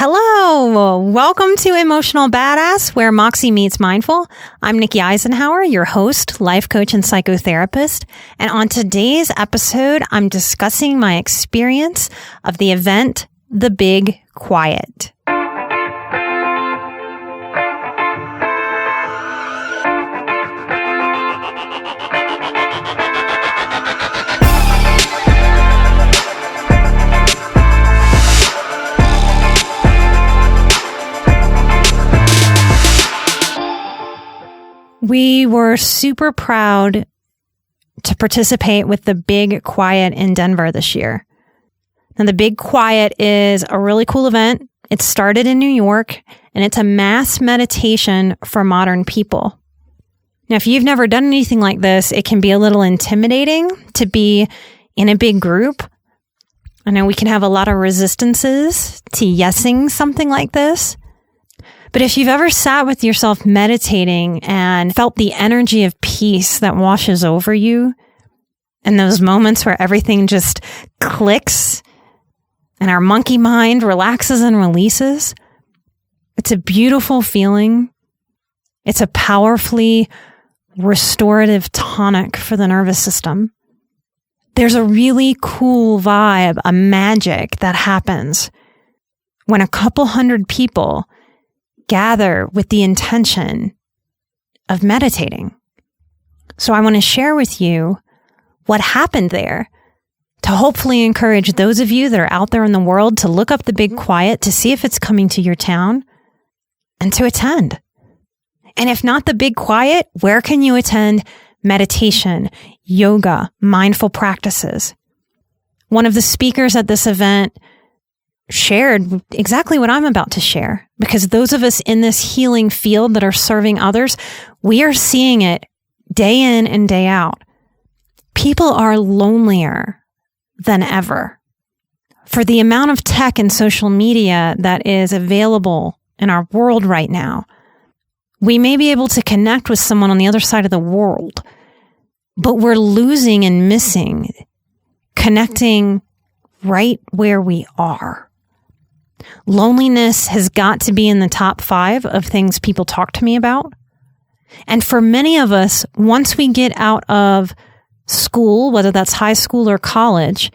Hello, welcome to Emotional Badass, where Moxie meets mindful. I'm Nikki Eisenhower, your host, life coach, and psychotherapist. And on today's episode, I'm discussing my experience of the event, The Big Quiet. We were super proud to participate with the Big Quiet in Denver this year. Now, the Big Quiet is a really cool event. It started in New York, and it's a mass meditation for modern people. Now, if you've never done anything like this, it can be a little intimidating to be in a big group. I know we can have a lot of resistances to yesing something like this. But if you've ever sat with yourself meditating and felt the energy of peace that washes over you, and those moments where everything just clicks and our monkey mind relaxes and releases, it's a beautiful feeling. It's a powerfully restorative tonic for the nervous system. There's a really cool vibe, a magic that happens when a couple hundred people gather with the intention of meditating. So I want to share with you what happened there to hopefully encourage those of you that are out there in the world to look up the Big Quiet, to see if it's coming to your town, and to attend. And if not the Big Quiet, where can you attend meditation, yoga, mindful practices? One of the speakers at this event shared exactly what I'm about to share, because those of us in this healing field that are serving others, we are seeing it day in and day out. People are lonelier than ever. For the amount of tech and social media that is available in our world right now, we may be able to connect with someone on the other side of the world, but we're losing and missing connecting right where we are. Loneliness has got to be in the top 5 of things people talk to me about. And for many of us, once we get out of school, whether that's high school or college,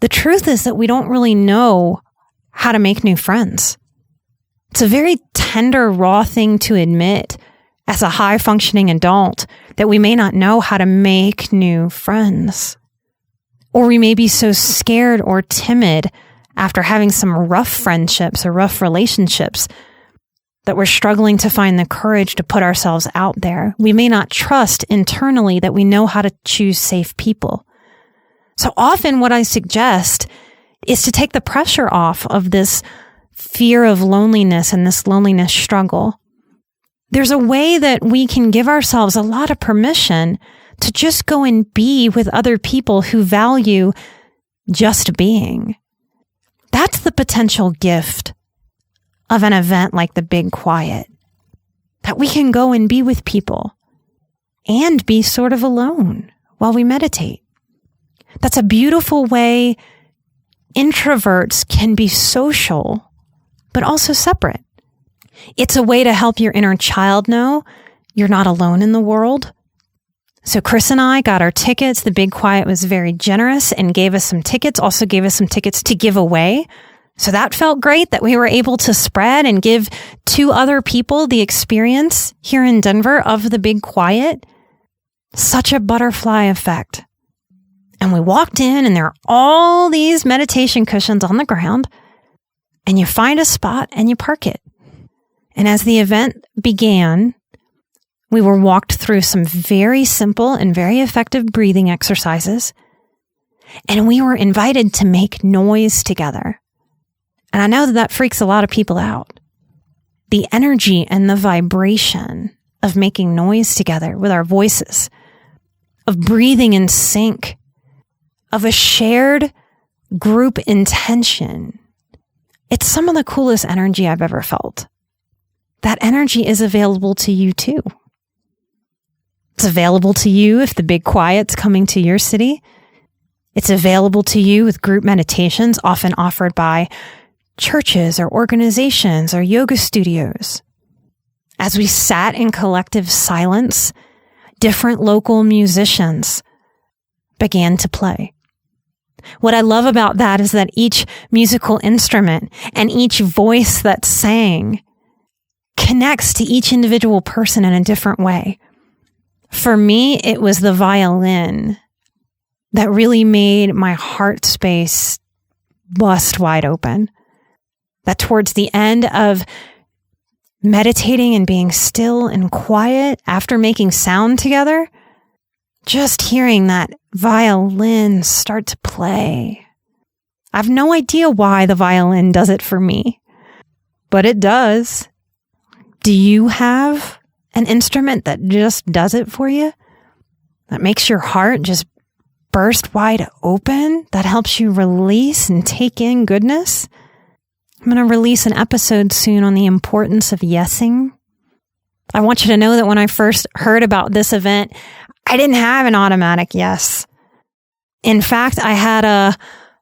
the truth is that we don't really know how to make new friends. It's a very tender, raw thing to admit as a high-functioning adult that we may not know how to make new friends. Or we may be so scared or timid after having some rough friendships or rough relationships that we're struggling to find the courage to put ourselves out there. We may not trust internally that we know how to choose safe people. So often what I suggest is to take the pressure off of this fear of loneliness and this loneliness struggle. There's a way that we can give ourselves a lot of permission to just go and be with other people who value just being. That's the potential gift of an event like the Big Quiet, that we can go and be with people and be sort of alone while we meditate. That's a beautiful way introverts can be social, but also separate. It's a way to help your inner child know you're not alone in the world. So Chris and I got our tickets. The Big Quiet was very generous and gave us some tickets, also gave us some tickets to give away. So that felt great that we were able to spread and give 2 other people the experience here in Denver of the Big Quiet. Such a butterfly effect. And we walked in and there are all these meditation cushions on the ground, and you find a spot and you park it. And as the event began, we were walked through some very simple and very effective breathing exercises, and we were invited to make noise together. And I know that freaks a lot of people out. The energy and the vibration of making noise together with our voices, of breathing in sync, of a shared group intention. It's some of the coolest energy I've ever felt. That energy is available to you too. It's available to you if the Big Quiet's coming to your city. It's available to you with group meditations, often offered by churches or organizations or yoga studios. As we sat in collective silence, different local musicians began to play. What I love about that is that each musical instrument and each voice that sang connects to each individual person in a different way. For me, it was the violin that really made my heart space bust wide open. That towards the end of meditating and being still and quiet after making sound together, just hearing that violin start to play. I have no idea why the violin does it for me, but it does. Do you have an instrument that just does it for you? That makes your heart just burst wide open? That helps you release and take in goodness? I'm going to release an episode soon on the importance of yesing. I want you to know that when I first heard about this event, I didn't have an automatic yes. In fact, I had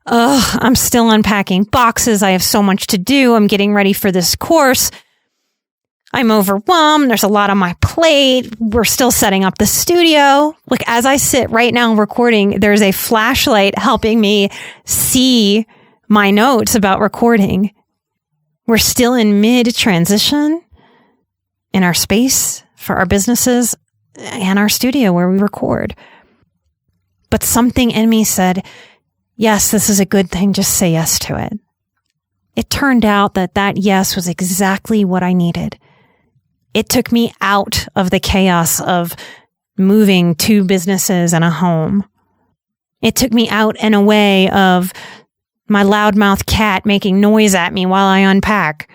I'm still unpacking boxes. I have so much to do. I'm getting ready for this course. I'm overwhelmed. There's a lot on my plate. We're still setting up the studio. Like as I sit right now recording, there's a flashlight helping me see my notes about recording. We're still in mid-transition in our space for our businesses and our studio where we record. But something in me said, yes, this is a good thing. Just say yes to it. It turned out that yes was exactly what I needed. It took me out of the chaos of moving 2 businesses and a home. It took me out and away of my loudmouth cat making noise at me while I unpack.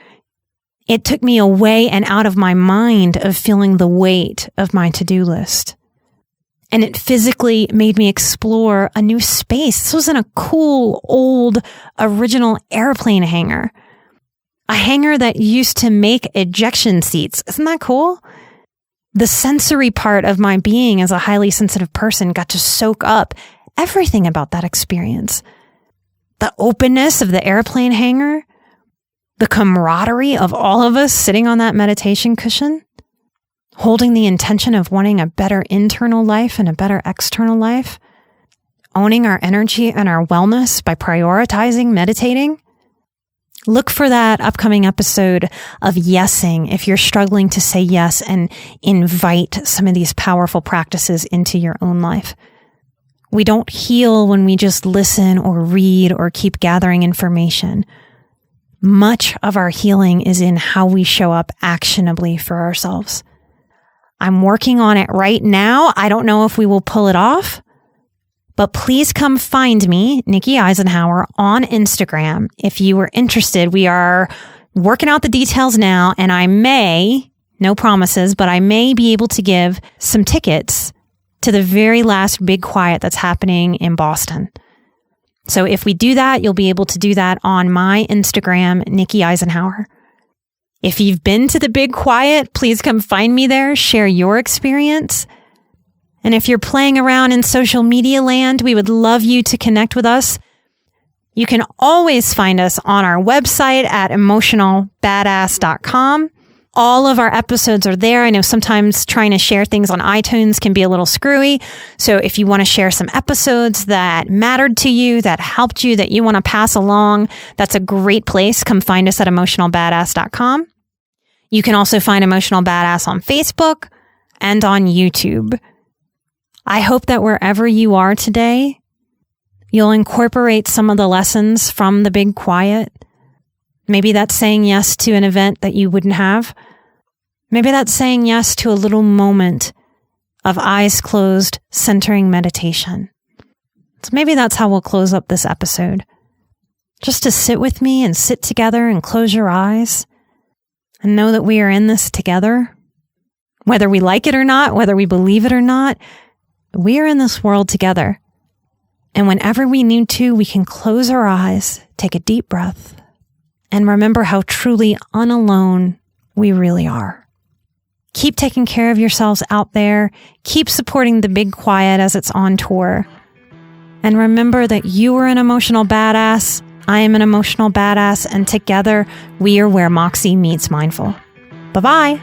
It took me away and out of my mind of feeling the weight of my to-do list. And it physically made me explore a new space. This was in a cool, old, original airplane hangar. A hangar that used to make ejection seats. Isn't that cool? The sensory part of my being as a highly sensitive person got to soak up everything about that experience. The openness of the airplane hangar, the camaraderie of all of us sitting on that meditation cushion, holding the intention of wanting a better internal life and a better external life, owning our energy and our wellness by prioritizing meditating. Look for that upcoming episode of yesing if you're struggling to say yes and invite some of these powerful practices into your own life. We don't heal when we just listen or read or keep gathering information. Much of our healing is in how we show up actionably for ourselves. I'm working on it right now. I don't know if we will pull it off, but please come find me, Nikki Eisenhower, on Instagram. If you are interested, we are working out the details now, and I may, no promises, but I may be able to give some tickets to the very last Big Quiet that's happening in Boston. So if we do that, you'll be able to do that on my Instagram, Nikki Eisenhower. If you've been to the Big Quiet, please come find me there, share your experience. And if you're playing around in social media land, we would love you to connect with us. You can always find us on our website at emotionalbadass.com. All of our episodes are there. I know sometimes trying to share things on iTunes can be a little screwy. So if you want to share some episodes that mattered to you, that helped you, that you want to pass along, that's a great place. Come find us at emotionalbadass.com. You can also find Emotional Badass on Facebook and on YouTube. I hope that wherever you are today, you'll incorporate some of the lessons from the Big Quiet. Maybe that's saying yes to an event that you wouldn't have. Maybe that's saying yes to a little moment of eyes closed, centering meditation. So maybe that's how we'll close up this episode. Just to sit with me and sit together and close your eyes and know that we are in this together. Whether we like it or not, whether we believe it or not, we are in this world together. And whenever we need to, we can close our eyes, take a deep breath, and remember how truly unalone we really are. Keep taking care of yourselves out there. Keep supporting the Big Quiet as it's on tour. And remember that you are an emotional badass I am an emotional badass, and together we are where Moxie meets mindful. Bye-bye.